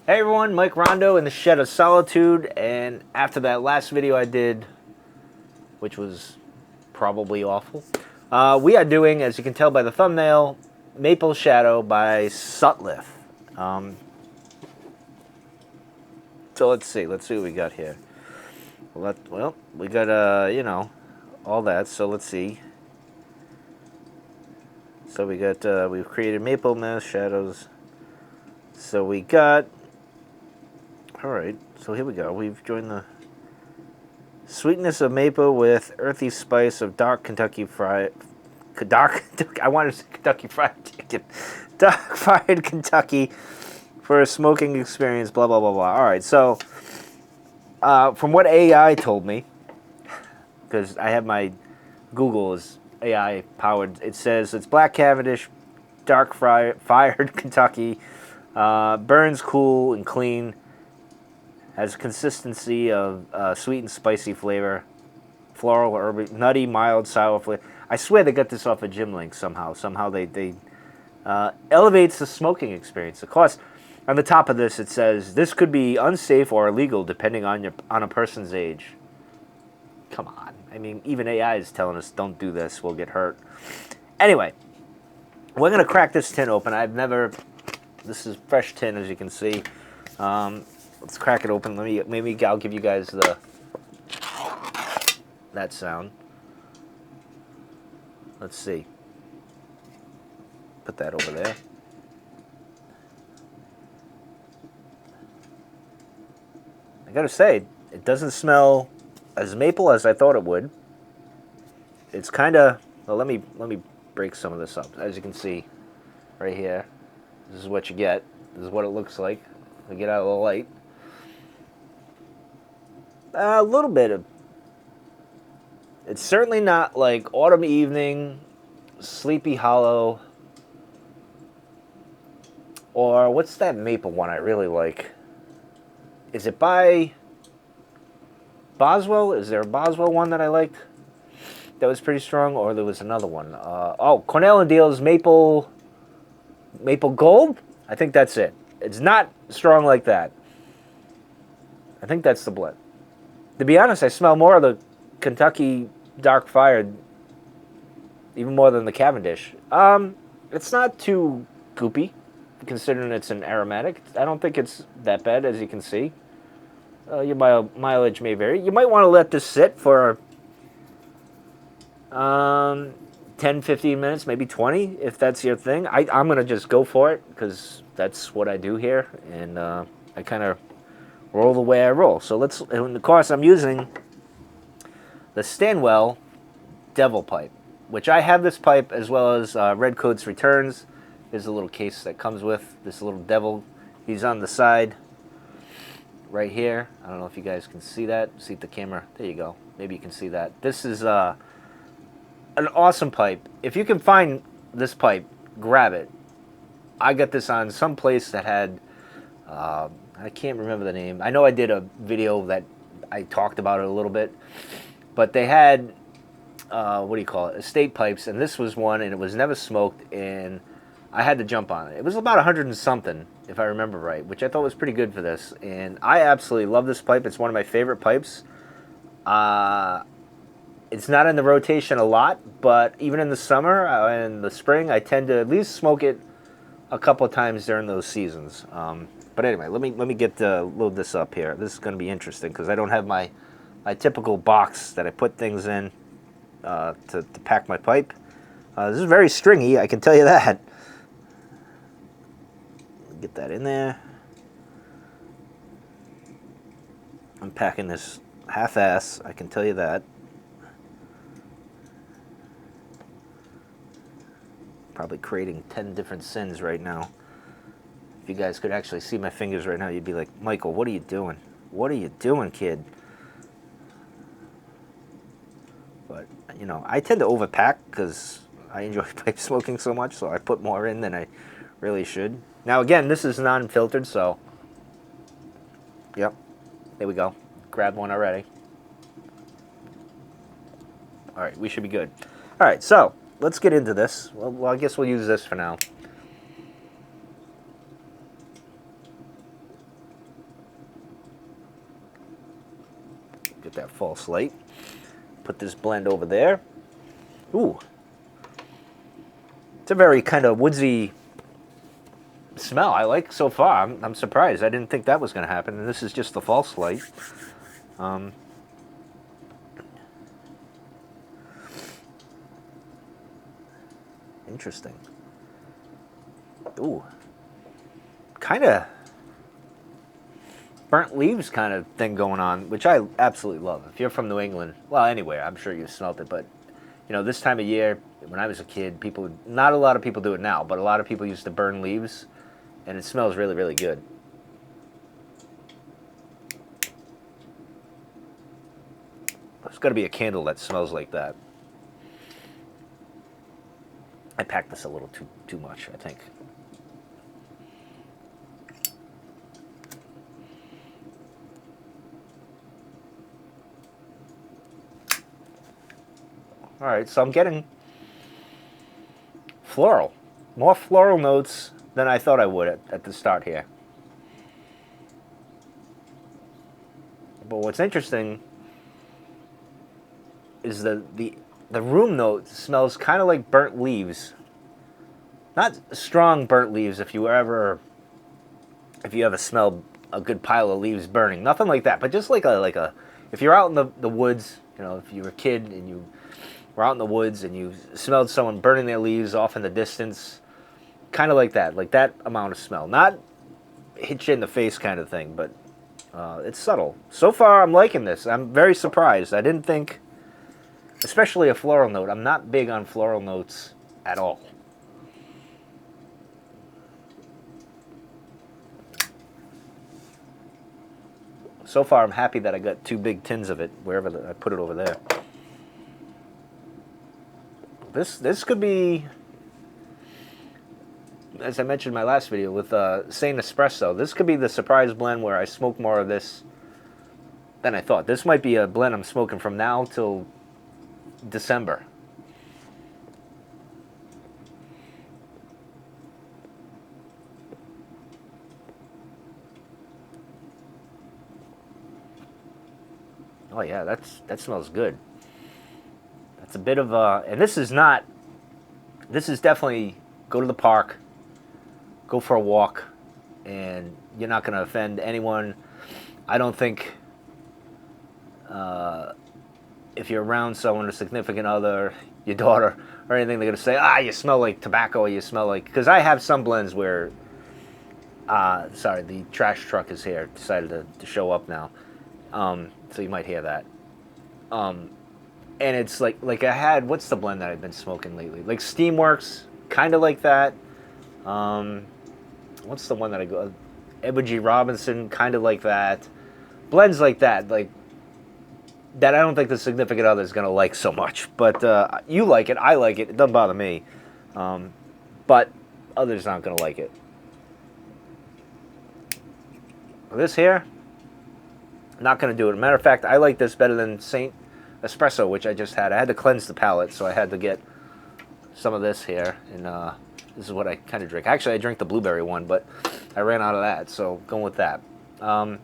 Hey everyone, Mike Rondo in the Shed of Solitude, and after that last video I did, which was probably awful, we are doing, as you can tell by the thumbnail, Maple Shadow by Sutliff. So let's see what we got here. Well, we got, all that, so let's see. So we got, we've created Maple Mass Shadows. So we got, alright, so here we go. We've joined the sweetness of maple with earthy spice of dark Kentucky fried, I wanted to say Kentucky Fried Chicken. Dark fried Kentucky for a smoking experience, blah, blah, blah, blah. All right, so from what AI told me, because I have my Google is AI powered, it says it's black Cavendish, dark fired Kentucky, burns cool and clean, has consistency of sweet and spicy flavor, floral, herby, nutty, mild, sour flavor. I swear they got this off of Gym Link somehow. Somehow they elevates the smoking experience. Of course, on the top of this it says this could be unsafe or illegal depending on a person's age. Come on, I mean even AI is telling us don't do this, we'll get hurt. Anyway, we're gonna crack this tin open. This is fresh tin as you can see. Let's crack it open. Maybe I'll give you guys that sound. Let's see. Put that over there. I gotta say, it doesn't smell as maple as I thought it would. It's kind of, well, let me break some of this up. As you can see, right here, this is what you get. This is what it looks like. We get out of the light. A little bit of. It's certainly not like autumn evening, Sleepy Hollow, or what's that maple one I really like? Is it by Boswell? Is there a Boswell one that I liked that was pretty strong, or there was another one? Cornell and Deal's Maple Gold? I think that's it. It's not strong like that. I think that's the blend. To be honest, I smell more of the Kentucky Dark Fired, even more than the Cavendish. It's not too goopy, considering it's an aromatic. I don't think it's that bad, as you can see. Your mileage may vary. You might want to let this sit for 10, 15 minutes, maybe 20, if that's your thing. I'm going to just go for it, because that's what I do here, and I kind of roll the way I roll. So and of course, I'm using the Stanwell Devil Pipe, which I have this pipe as well as Red Coats Returns. There's a little case that comes with this little devil. He's on the side right here. I don't know if you guys can see that. See if the camera, there you go. Maybe you can see that. This is an awesome pipe. If you can find this pipe, grab it. I got this on some place that had, I can't remember the name. I know I did a video that I talked about it a little bit, but they had, what do you call it, estate pipes, and this was one, and it was never smoked, and I had to jump on it. It was about 100 and something, if I remember right, which I thought was pretty good for this, and I absolutely love this pipe. It's one of my favorite pipes. It's not in the rotation a lot, but even in the summer and the spring, I tend to at least smoke it a couple of times during those seasons. But anyway, let me get load this up here. This is going to be interesting because I don't have my typical box that I put things in to pack my pipe. This is very stringy, I can tell you that. Get that in there. I'm packing this half-ass, I can tell you that. Probably creating 10 different sins right now. If you guys could actually see my fingers right now, you'd be like, Michael, what are you doing? What are you doing, kid? But, you know, I tend to overpack because I enjoy pipe smoking so much, so I put more in than I really should. Now, again, this is non-filtered, so, yep, there we go. Grabbed one already. All right, we should be good. All right, so let's get into this. Well, I guess we'll use this for now. Get that false light. Put this blend over there. Ooh. It's a very kind of woodsy smell I like so far. I'm surprised. I didn't think that was going to happen. And this is just the false light. Interesting. Ooh. Kind of burnt leaves kind of thing going on, which I absolutely love. If you're from New England, well, anywhere, I'm sure you've smelled it, but you know, this time of year, when I was a kid, not a lot of people do it now, but a lot of people used to burn leaves, and it smells really, really good. There's got to be a candle that smells like that. I packed this a little too much, I think. All right, so I'm getting floral. More floral notes than I thought I would at the start here. But what's interesting is the room note smells kind of like burnt leaves. Not strong burnt leaves if you ever smelled a good pile of leaves burning. Nothing like that, but just like a if you're out in the woods, you know, if you were a kid and you were out in the woods and you smelled someone burning their leaves off in the distance, kind of like that amount of smell. Not hit you in the face kind of thing, but it's subtle. So far, I'm liking this. I'm very surprised. I didn't think, especially a floral note. I'm not big on floral notes at all. So far, I'm happy that I got 2 big tins of it, wherever I put it over there. This could be, as I mentioned in my last video with Saint Espresso, this could be the surprise blend where I smoke more of this than I thought. This might be a blend I'm smoking from now till December. Oh yeah, that smells good. That's a bit of a, and this is definitely go to the park, go for a walk, and you're not going to offend anyone. I don't think if you're around someone, a significant other, your daughter, or anything, they're going to say, you smell like tobacco, or you smell like, because I have some blends where, sorry, the trash truck is here, decided to show up now. So you might hear that. And it's like I had, what's the blend that I've been smoking lately? Like Steamworks, kind of like that. What's the one that I go? Edward G. Robinson, kind of like that. Blends like that, that I don't think the significant other is going to like so much. But you like it, I like it. It doesn't bother me. But others aren't going to like it. This here, not going to do it. Matter of fact, I like this better than Saint Espresso, which I just had. I had to cleanse the palate, so I had to get some of this here, and this is what I kind of drink. Actually, I drink the blueberry one, but I ran out of that, so going with that. And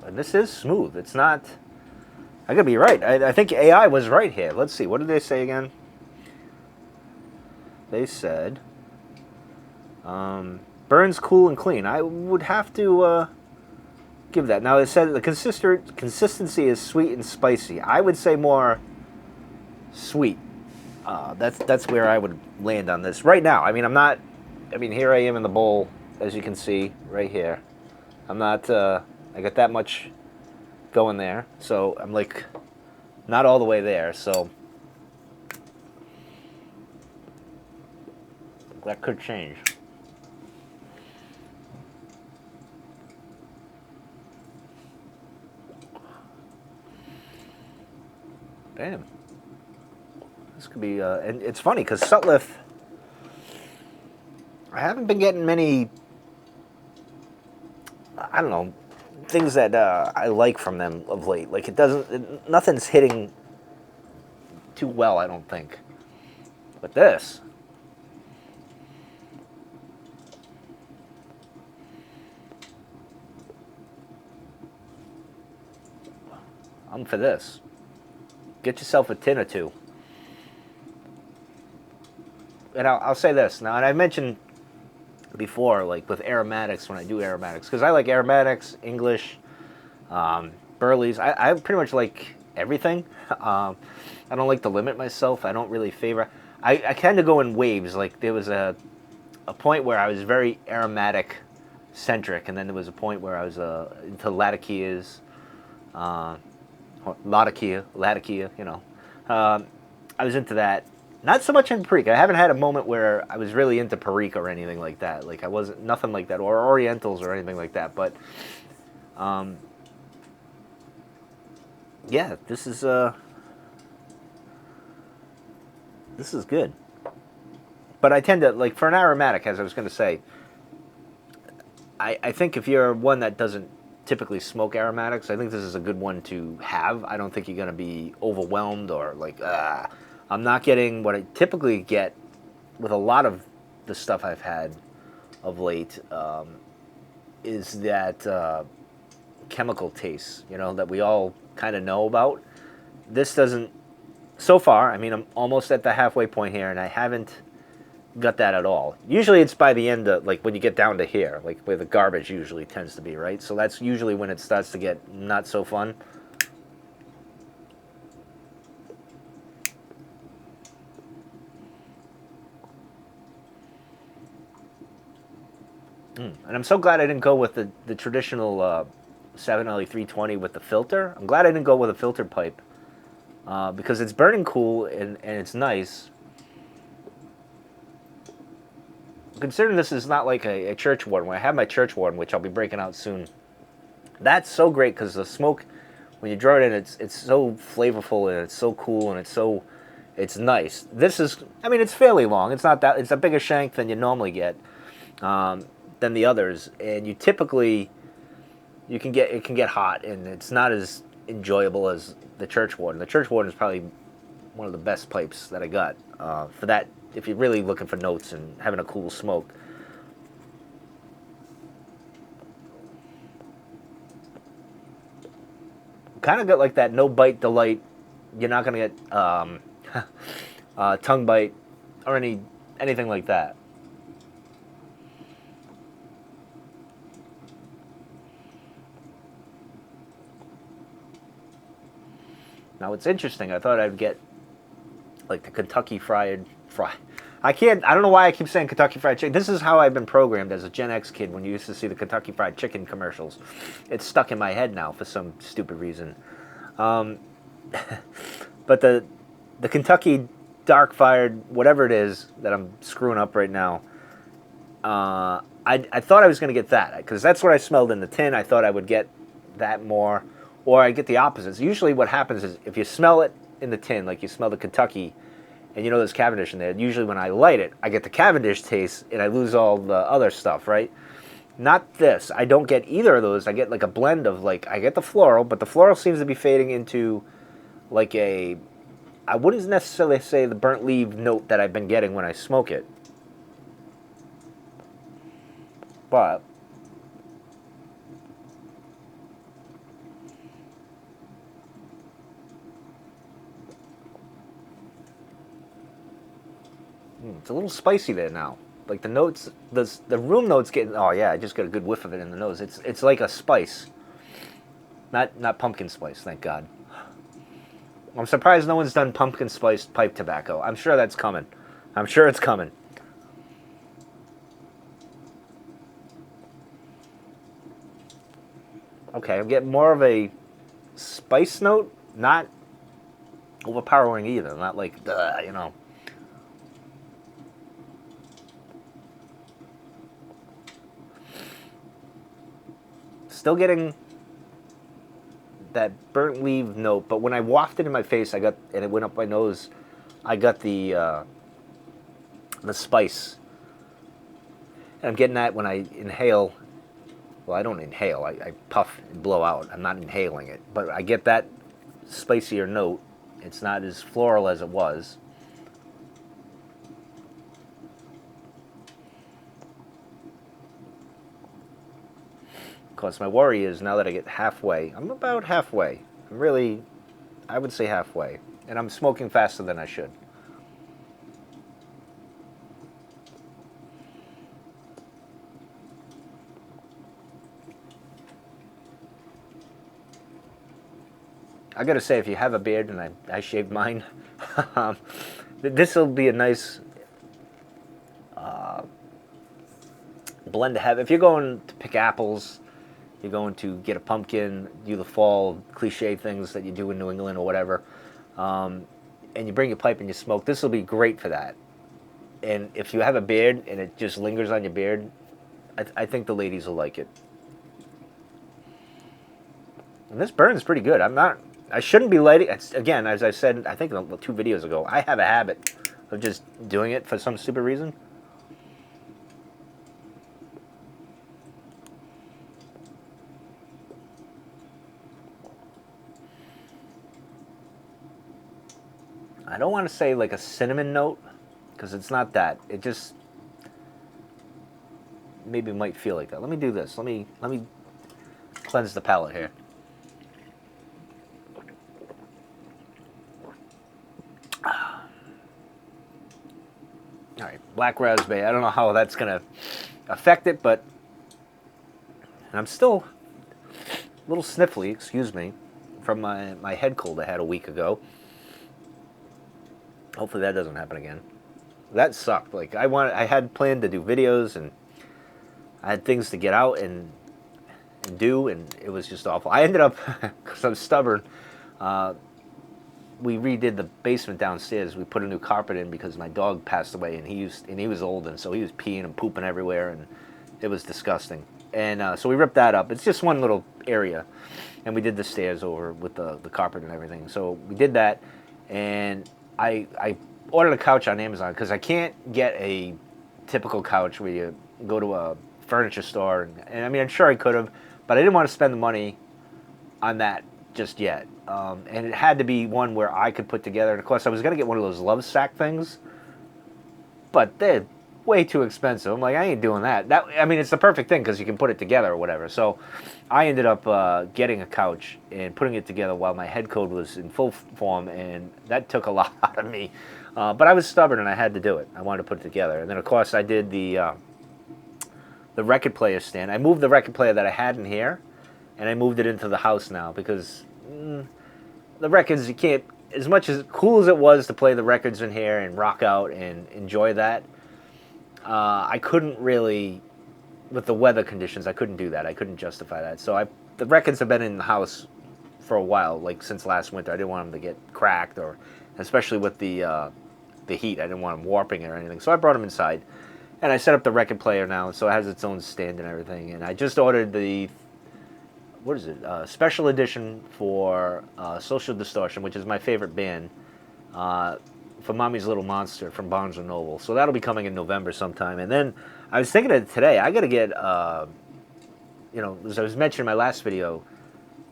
this is smooth. It's not, I gotta be right. I think AI was right here. Let's see, what did they say again? They said, burns cool and clean. I would have to give that. Now, it said the consistency is sweet and spicy. I would say more sweet. That's where I would land on this. Right now, I mean, here I am in the bowl, as you can see, right here. I'm not, I got that much going there, so I'm like, not all the way there, so that could change. Damn. This could be, and it's funny because Sutliff, I haven't been getting many, I don't know, things that I like from them of late. Like nothing's hitting too well, I don't think. But this, I'm for this. Get yourself a tin or two. And I'll say this now, and I mentioned before, like with aromatics, when I do aromatics, because I like aromatics, English, Burleys. I pretty much like everything. I don't like to limit myself. I don't really favor. I kind of go in waves. Like there was a point where I was very aromatic centric, and then there was a point where I was into latakias, latakia. You know, I was into that. Not so much in Paprika. I haven't had a moment where I was really into Paprika or anything like that. Like I wasn't nothing like that, or Orientals or anything like that. But yeah, this is good. But I tend to like for an aromatic, as I was going to say. I think if you're one that doesn't typically smoke aromatics, I think this is a good one to have. I don't think you're going to be overwhelmed or like, I'm not getting what I typically get with a lot of the stuff I've had of late, is that chemical taste, you know, that we all kind of know about. This doesn't, so far, I mean, I'm almost at the halfway point here, and I haven't got that at all. Usually it's by the end of, like, when you get down to here, like where the garbage usually tends to be, right? So that's usually when it starts to get not so fun. And I'm so glad I didn't go with the traditional 7LE 320 with the filter. I'm glad I didn't go with a filter pipe because it's burning cool and it's nice. Considering this is not like a church warden, when I have my church warden, which I'll be breaking out soon, that's so great because the smoke, when you draw it in, it's so flavorful and it's so cool and it's nice. This is, I mean, it's fairly long. It's not that, it's a bigger shank than you normally get, than the others, and you typically, it can get hot and it's not as enjoyable as the church warden. The church warden is probably one of the best pipes that I got for that. If you're really looking for notes and having a cool smoke. Kind of got like that no bite delight. You're not gonna get tongue bite or anything like that. Now it's interesting. I thought I'd get like the Kentucky fried. I can't. I don't know why I keep saying Kentucky Fried Chicken. This is how I've been programmed as a Gen X kid. When you used to see the Kentucky Fried Chicken commercials, it's stuck in my head now for some stupid reason. But the Kentucky dark fired whatever it is that I'm screwing up right now. I thought I was going to get that because that's what I smelled in the tin. I thought I would get that more, or I get the opposites. Usually, what happens is if you smell it in the tin, like you smell the Kentucky, and you know there's Cavendish in there. Usually when I light it, I get the Cavendish taste and I lose all the other stuff, right? Not this. I don't get either of those. I get like a blend of like, I get the floral, but the floral seems to be fading into like a, I wouldn't necessarily say the burnt leaf note that I've been getting when I smoke it. But it's a little spicy there now. Like the notes, the room notes getting. Oh yeah, I just got a good whiff of it in the nose. It's like a spice, not pumpkin spice. Thank God. I'm surprised no one's done pumpkin spice pipe tobacco. I'm sure that's coming. I'm sure it's coming. Okay, I'm getting more of a spice note, not overpowering either. Not like, you know. Still getting that burnt leaf note, but when I wafted in my face, and it went up my nose, I got the spice. And I'm getting that when I inhale. Well, I don't inhale. I puff and blow out. I'm not inhaling it, but I get that spicier note. It's not as floral as it was. Of course, my worry is now that I get halfway, I'm about halfway. I'm really, I would say halfway. And I'm smoking faster than I should. I gotta say, if you have a beard, and I shaved mine, this will be a nice blend to have. If you're going to pick apples, you're going to get a pumpkin, do the fall cliche things that you do in New England or whatever, and you bring your pipe and you smoke, this will be great for that. And if you have a beard and it just lingers on your beard, I think the ladies will like it. And this burns pretty good. I shouldn't be lighting. Again, as I said, I think 2 videos ago, I have a habit of just doing it for some stupid reason. I don't want to say like a cinnamon note, because it's not that. It just maybe might feel like that. Let me do this. Let me cleanse the palate here. All right, black raspberry. I don't know how that's gonna affect it, but I'm still a little sniffly. Excuse me, from my head cold I had a week ago. Hopefully that doesn't happen again. That sucked. Like I had planned to do videos and I had things to get out and do, and it was just awful. I ended up, because I'm stubborn, we redid the basement downstairs. We put a new carpet in because my dog passed away, and he was old, and so he was peeing and pooping everywhere, and it was disgusting. And so we ripped that up. It's just one little area, and we did the stairs over with the carpet and everything. So we did that, and I ordered a couch on Amazon because I can't get a typical couch where you go to a furniture store, and I mean, I'm sure I could have, but I didn't want to spend the money on that just yet. And it had to be one where I could put together. And of course, I was going to get one of those love sack things, but they're way too expensive. I'm like, I ain't doing that. I mean, it's the perfect thing because you can put it together or whatever. So I ended up getting a couch and putting it together while my head cold was in full form, and that took a lot out of me. But I was stubborn and I had to do it. I wanted to put it together. And then, of course, I did the record player stand. I moved the record player that I had in here, and I moved it into the house now because the records, you can't, as much as cool as it was to play the records in here and rock out and enjoy that, I couldn't really, with the weather conditions, I couldn't do that. I couldn't justify that. So the records have been in the house for a while, like since last winter. I didn't want them to get cracked, or especially with the heat. I didn't want them warping or anything. So I brought them inside, and I set up the record player now, so it has its own stand and everything. And I just ordered the, what is it, special edition for Social Distortion, which is my favorite band, for Mommy's Little Monster from Barnes & Noble. So that'll be coming in November sometime. And then I was thinking of today, I got to get, you know, as I was mentioning in my last video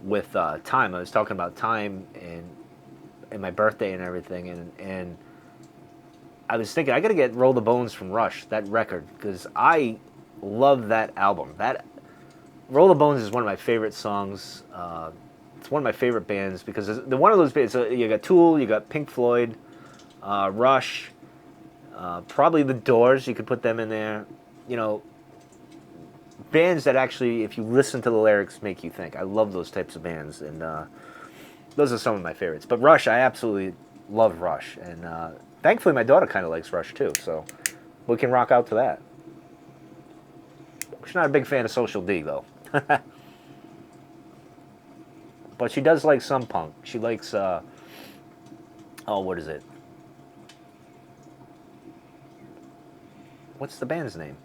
with time, I was talking about time and my birthday and everything, and I was thinking I got to get Roll the Bones from Rush, that record, because I love that album. That Roll the Bones is one of my favorite songs. It's one of my favorite bands because they're one of those bands. So you got Tool, you got Pink Floyd, Rush, probably The Doors. You could put them in there. You know, bands that actually, if you listen to the lyrics, make you think. I love those types of bands, and those are some of my favorites. But Rush, I absolutely love Rush, and thankfully my daughter kind of likes Rush too, so we can rock out to that. She's not a big fan of Social D, though. But she does like some punk. She likes, oh, what is it? What's the band's name?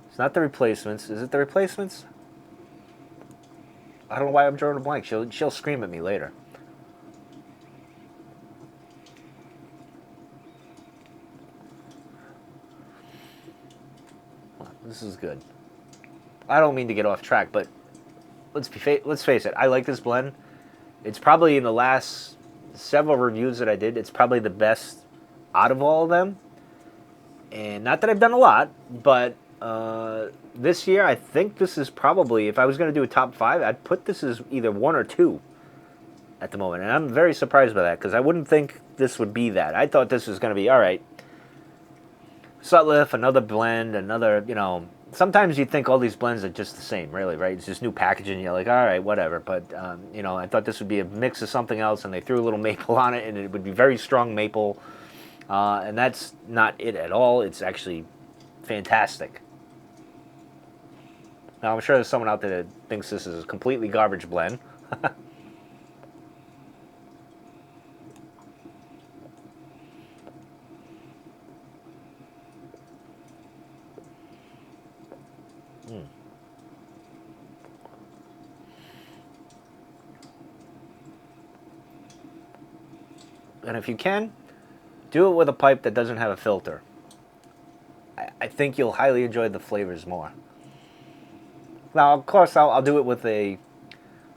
It's not The Replacements. Is it The Replacements? I don't know why I'm drawing a blank. She'll scream at me later. This is good. I don't mean to get off track, but let's face it. I like this blend. It's probably, in the last several reviews that I did, it's probably the best out of all of them. And not that I've done a lot, but this year I think this is probably, if I was going to do a top 5, I'd put this as either 1 or 2 at the moment. And I'm very surprised by that, because I wouldn't think this would be that. I thought this was going to be, all right, Sutliff, another blend, another, you know, sometimes you think all these blends are just the same, really, right? It's just new packaging. You're like, all right, whatever. But, you know, I thought this would be a mix of something else, and they threw a little maple on it, and it would be very strong maple. And that's not it at all. It's actually fantastic. Now, I'm sure there's someone out there that thinks this is a completely garbage blend. And if you can, do it with a pipe that doesn't have a filter. I think you'll highly enjoy the flavors more. Now, of course, I'll do it with a...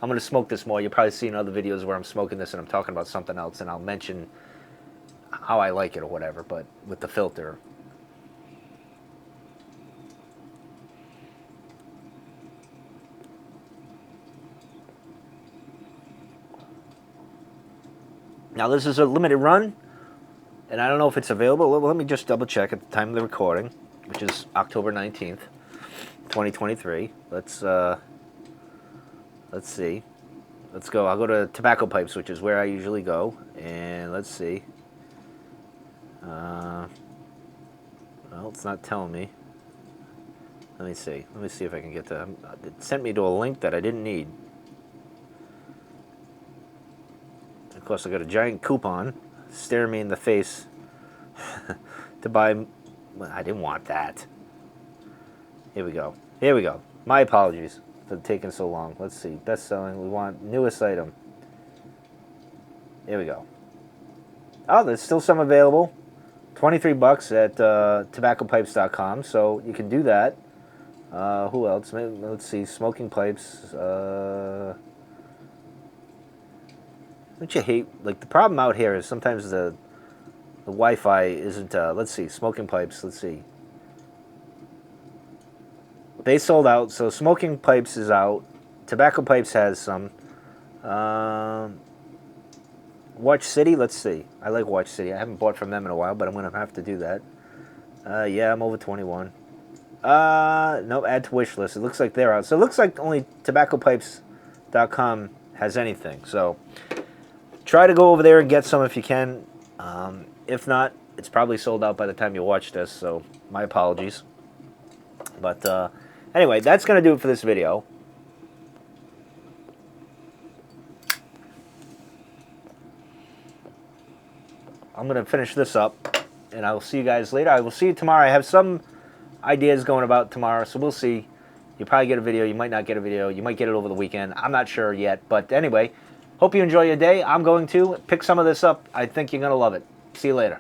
I'm going to smoke this more. You'll probably see in other videos where I'm smoking this and I'm talking about something else, and I'll mention how I like it or whatever, but with the filter. Now, this is a limited run, and I don't know if it's available. Well, let me just double check at the time of the recording, which is October 19th, 2023. Let's see. Let's go. I'll go to tobacco pipes, which is where I usually go, and let's see. Well, it's not telling me. Let me see. Let me see if I can get to... It sent me to a link that I didn't need. Of course, I got a giant coupon staring me in the face to buy... Well, I didn't want that. Here we go. Here we go. My apologies for taking so long. Let's see. Best selling. We want newest item. Here we go. Oh, there's still some available. 23 bucks at tobaccopipes.com, so you can do that. Who else? Let's see. Smoking pipes. Don't you hate, like, the problem out here is sometimes the Wi-Fi isn't, let's see, smoking pipes, let's see. They sold out, so smoking pipes is out. Tobacco pipes has some. Watch City, let's see. I like Watch City. I haven't bought from them in a while, but I'm going to have to do that. Yeah, I'm over 21. Nope, add to wish list. It looks like they're out. So it looks like only tobaccopipes.com has anything, so... Try to go over there and get some if you can. If not, it's probably sold out by the time you watch this, so my apologies. But anyway, that's going to do it for this video. I'm going to finish this up, and I will see you guys later. I will see you tomorrow. I have some ideas going about tomorrow, so we'll see. You'll probably get a video. You might not get a video. You might get it over the weekend. I'm not sure yet, but anyway... Hope you enjoy your day. I'm going to pick some of this up. I think you're going to love it. See you later.